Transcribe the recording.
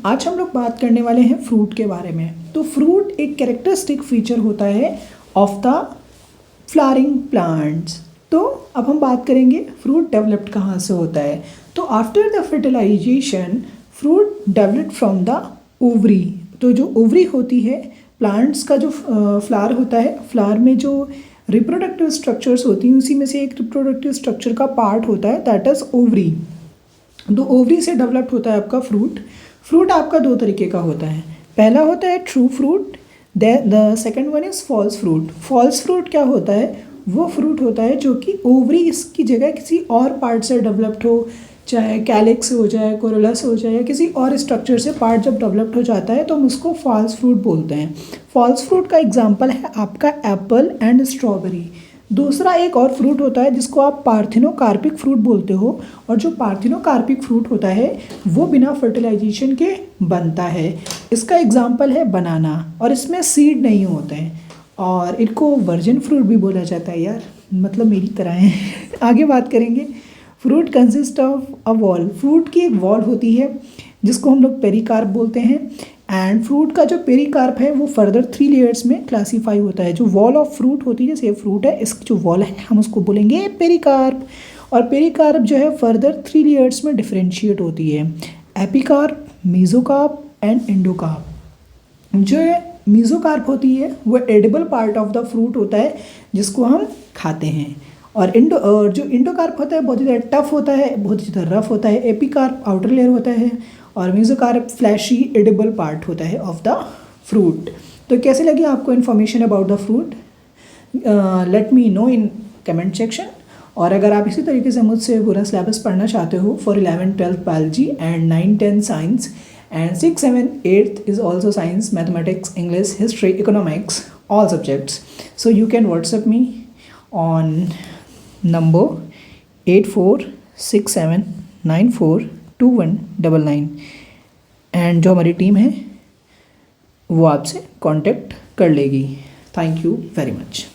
आज हम लोग बात करने वाले हैं फ्रूट के बारे में। तो फ्रूट एक कैरेक्टरिस्टिक फीचर होता है ऑफ द फ्लावरिंग प्लांट्स। तो अब हम बात करेंगे फ्रूट डेवलप्ड कहाँ से होता है। तो after the fertilisation fruit developed from the ovary. तो जो ओवरी होती है प्लांट्स का जो फ्लावर होता है, फ्लावर में जो रिप्रोडक्टिव स्ट्रक्चर्स होती हैं उसी में से एक रिप्रोडक्टिव स्ट्रक्चर का पार्ट होता है, दैट इज ओवरी। तो ओवरी से डेवलप्ड होता है आपका फ्रूट। फ्रूट आपका दो तरीके का होता है, पहला होता है true fruit, the second one is false fruit. False fruit क्या होता है, वो फ्रूट होता है जो कि ओवरी इसकी जगह किसी और पार्ट से डेवलप्ड हो, चाहे कैलिक्स हो जाए, कोरोला से हो जाए, या किसी और स्ट्रक्चर से पार्ट जब डेवलप्ड हो जाता है तो हम उसको फॉल्स फ्रूट बोलते हैं। फॉल्स फ्रूट का एग्जाम्पल है आपका एप्पल एंड स्ट्रॉबेरी। दूसरा एक और फ्रूट होता है जिसको आप पार्थिनोकार्पिक फ्रूट बोलते हो, और जो पार्थिनोकार्पिक फ्रूट होता है वो बिना फर्टिलाइजेशन के बनता है। इसका एग्जाम्पल है बनाना, और इसमें सीड नहीं होते हैं, और इनको वर्जिन फ्रूट भी बोला जाता है यार, मतलब मेरी तरह है। आगे बात करेंगे। Fruit consist of a wall. Fruit की एक वॉल होती है जिसको हम लोग पेरिकार्प बोलते हैं, एंड फ्रूट का जो पेरिकार्प है वो फर्दर 3 लेयर्स में क्लासीफाई होता है। जो वॉल ऑफ फ्रूट होती है, जैसे फ्रूट है, इसकी जो वॉल है हम उसको बोलेंगे पेरिकार्प, और पेरिकार्प जो है फर्दर 3 लेयर्स में डिफ्रेंशिएट होती है, एपिकार्प, मेसोकार्प एंड एंडोकार्प। जो मेसोकार्प होती है वो edible part of the fruit होता है जिसको हम खाते हैं, और जो इंडोकार्प होता है बहुत ज़्यादा टफ होता है, बहुत ज़्यादा रफ होता है। एपिकार्प आउटर लेयर होता है, और मेसोकार्प फ्लैशी एडिबल पार्ट होता है ऑफ द फ्रूट। तो कैसे लगी आपको information about the fruit, let me know in comment section. और अगर आप इसी तरीके से मुझसे पूरा सिलेबस पढ़ना चाहते हो for 11th-12th biology and 9th-10th science and 6th 7th 8th is also science, mathematics, English, history, economics, all subjects, so you can WhatsApp me on number 8467942199, and जो हमारी टीम है वो आपसे कांटेक्ट कर लेगी। Thank you very much.